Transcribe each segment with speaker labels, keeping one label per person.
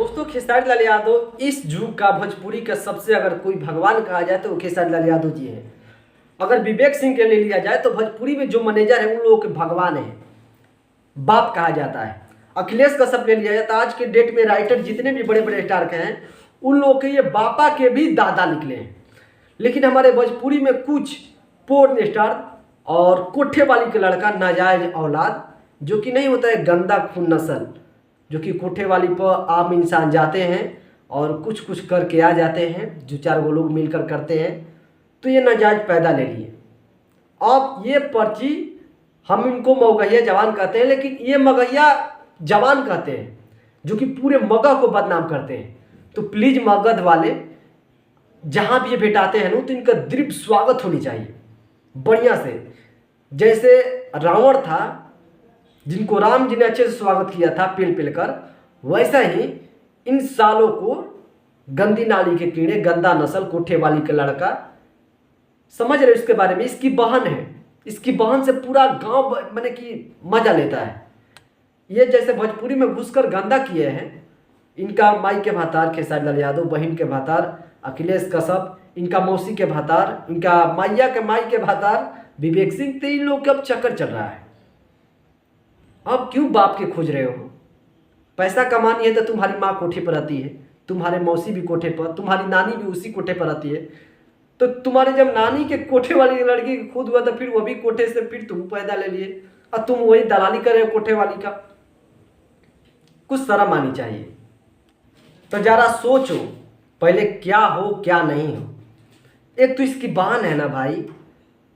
Speaker 1: दोस्तों, खेसारी लाल यादव इस युग का भोजपुरी का सबसे अगर कोई भगवान कहा जाए तो वो खेसारी लाल यादव जी हैं। अगर विवेक सिंह के ले लिया जाए तो भोजपुरी में जो मैनेजर है उन लोगों के भगवान है, बाप कहा जाता है। अखिलेश कश्यप ले लिया जाए तो आज के डेट में राइटर जितने भी बड़े बड़े स्टार के हैं उन लोगों के ये बापा के भी दादा निकले हैं। लेकिन हमारे भोजपुरी में कुछ पोर्न स्टार और कोठे वाली के लड़का नाजायज औलाद, जो कि नहीं होता है गंदा खून नस्ल, जो कि कोठे वाली पर आम इंसान जाते हैं और कुछ कुछ करके आ जाते हैं, जो चार वो लोग मिलकर करते हैं, तो ये नाजायज पैदा ले लिए। अब ये पर्ची हम इनको मगहिया जवान कहते हैं, लेकिन ये मगहिया जवान कहते हैं जो कि पूरे मगह को बदनाम करते हैं। तो प्लीज़ मगध वाले जहाँ भी ये भेटाते हैं ना तो इनका दृढ़ स्वागत होनी चाहिए बढ़िया से। जैसे रावण था जिनको राम जी ने अच्छे से स्वागत किया था पेल पेल कर, वैसा ही इन सालों को गंदी नाली के कीड़े, गंदा नस्ल, कोठे वाली का लड़का, समझ रहे इसके बारे में। इसकी बहन है, इसकी बहन से पूरा गांव माने कि मजा लेता है। ये जैसे भोजपुरी में घुसकर गंदा किए हैं, इनका माई के भातार खेसारी लाल यादव, बहन के भातार अखिलेश कश्यप, इनका मौसी के भातार, इनका मैया के माई के भातार विवेक सिंह, तो इन लोग का अब चक्कर चल रहा है। अब क्यों बाप के खोज रहे हो? पैसा कमानी है तो तुम्हारी माँ कोठे पर आती है, तुम्हारे मौसी भी कोठे पर, तुम्हारी नानी भी उसी कोठे पर आती है। तो तुम्हारे जब नानी के कोठे वाली लड़की खुद हुआ तो फिर वो भी कोठे से फिर तुम पैदा ले लिए और तुम वही दलाली कर रहे हो कोठे वाली का। कुछ शर्म आनी चाहिए। तो जरा सोचो पहले क्या हो क्या नहीं हो। एक तो इसकी बहन है ना भाई,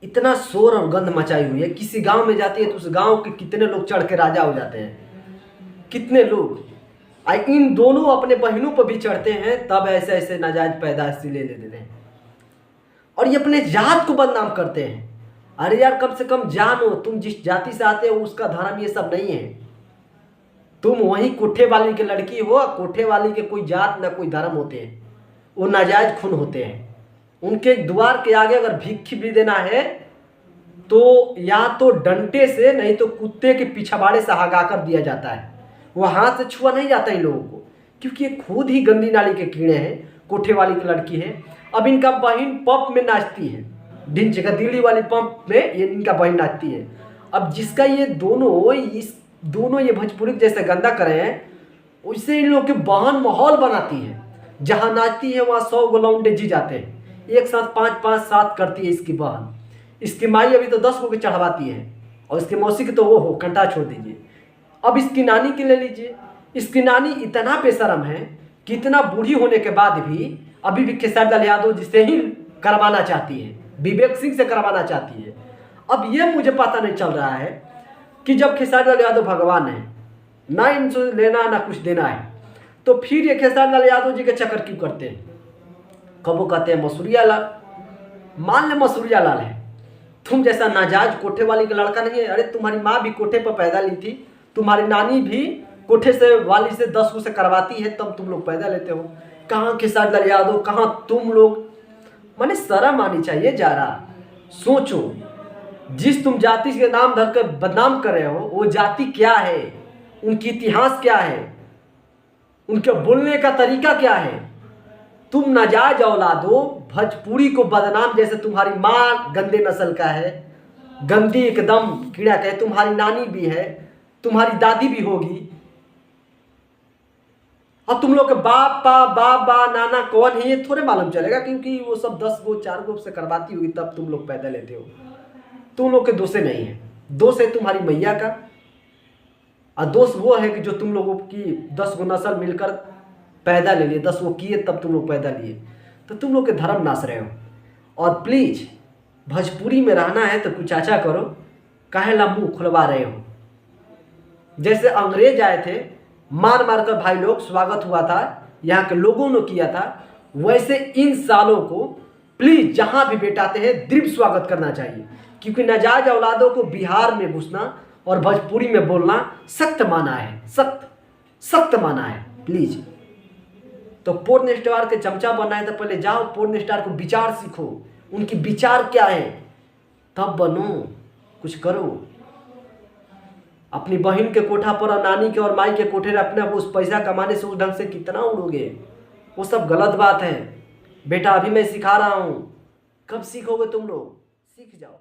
Speaker 1: इतना शोर और गंध मचाई हुई है, किसी गांव में जाती है तो उस गांव के कितने लोग चढ़ के राजा हो जाते हैं, कितने लोग। इन दोनों अपने बहनों पर भी चढ़ते हैं, तब ऐसे ऐसे नाजायज पैदाइश ले लेते हैं और ये अपने जात को बदनाम करते हैं। अरे यार कम से कम जानो तुम जिस जाति से आते हो उसका धर्म ये सब नहीं है। तुम वही कोठे वाली की लड़की हो, कोठे वाली के कोई जात ना कोई धर्म होते हैं, वो नाजायज खून होते हैं। उनके द्वार के आगे अगर भीख भी देना है तो या तो डंडे से नहीं तो कुत्ते के पिछवाड़े से हगा कर दिया जाता है। वो हाथ से छुआ नहीं जाता इन लोगों को, क्योंकि ये खुद ही गंदी नाली के कीड़े हैं, कोठे वाली की लड़की है। अब इनका बहन पंप में नाचती है, ढिंच का दिल्ली वाली पंप में ये इनका बहन नाचती है। अब जिसका ये दोनों ये भोजपुरी जैसे गंदा करे हैं, उससे इन लोग के बहन माहौल बनाती है। जहाँ नाचती है वहाँ 100 गो लौंडे जी जाते हैं, एक साथ 5-5 7 करती है इसकी बहन। इसकी माई अभी तो 10 गो के चढ़वाती है और इसकी मौसी की तो वो हो कंटा छोड़ दीजिए। अब इसकी नानी की ले लीजिए, इसकी नानी इतना बेशरम है कि इतना बूढ़ी होने के बाद भी अभी भी खेसारी लाल यादव जिससे ही करवाना चाहती है, विवेक सिंह से करवाना चाहती है। अब ये मुझे पता नहीं चल रहा है कि जब खेसारी लाल यादव भगवान है, ना इनसे लेना ना कुछ देना है, तो फिर ये खेसारी लाल यादव जी के चक्कर क्यों करते हैं? कबो कहते हैं मसूरिया लाल, मान ले मसूरिया लाल है, तुम जैसा नाजायज कोठे वाली का लड़का नहीं है। अरे तुम्हारी माँ भी कोठे पर पैदा ली थी, तुम्हारी नानी भी कोठे से वाली से 10 से करवाती है, तब तुम लोग पैदा लेते हो। कहाँ खेसारी लाल यादव, कहाँ तुम लोग? माने शर्म आनी चाहिए जरा। सोचो जिस तुम जाति के नाम धर कर बदनाम कर रहे हो वो जाति क्या है, उनकी इतिहास क्या है, उनके बोलने का तरीका क्या है। तुम नाजायज औलादो भोजपुरी को बदनाम, जैसे तुम्हारी माँ गंदे नस्ल का है, गंदी एकदम कीड़ा का है, तुम्हारी नानी भी है, तुम्हारी दादी भी होगी, और तुम लोग के बाबा नाना कौन है ये थोड़े मालूम चलेगा, क्योंकि वो सब 10 गो 4 गो से करवाती होगी तब तुम लोग पैदा लेते हो। तुम लोग के दोषे नहीं है, दोष है तुम्हारी मैया का, और दोष वो है कि जो तुम लोगों की 10 गो नस्ल मिलकर पैदा ले लिए, 10 वो किए तब तुम लोग पैदा लिए, तो तुम लोग के धर्म नाश रहे हो। और प्लीज भोजपुरी में रहना है तो कुछ अच्छा करो, काहे ला मुँह खुलवा रहे हो? जैसे अंग्रेज आए थे, मार मार कर भाई लोग स्वागत हुआ था, यहाँ के लोगों ने किया था, वैसे इन सालों को प्लीज जहाँ भी बेटाते हैं दृढ़ स्वागत करना चाहिए। क्योंकि नाजायज औलादों को बिहार में घुसना और भोजपुरी में बोलना सख्त माना है, सख्त माना है। प्लीज तो पोर्न स्टार के चमचा बनना है तो पहले जाओ पोर्न स्टार को विचार सीखो, उनकी विचार क्या है, तब बनो, कुछ करो। अपनी बहन के कोठा पर और नानी के और माई के कोठे पर अपने उस पैसा कमाने से उस ढंग से कितना उड़ोगे, वो सब गलत बात है। बेटा अभी मैं सिखा रहा हूँ, कब सीखोगे तुम लोग, सीख जाओ।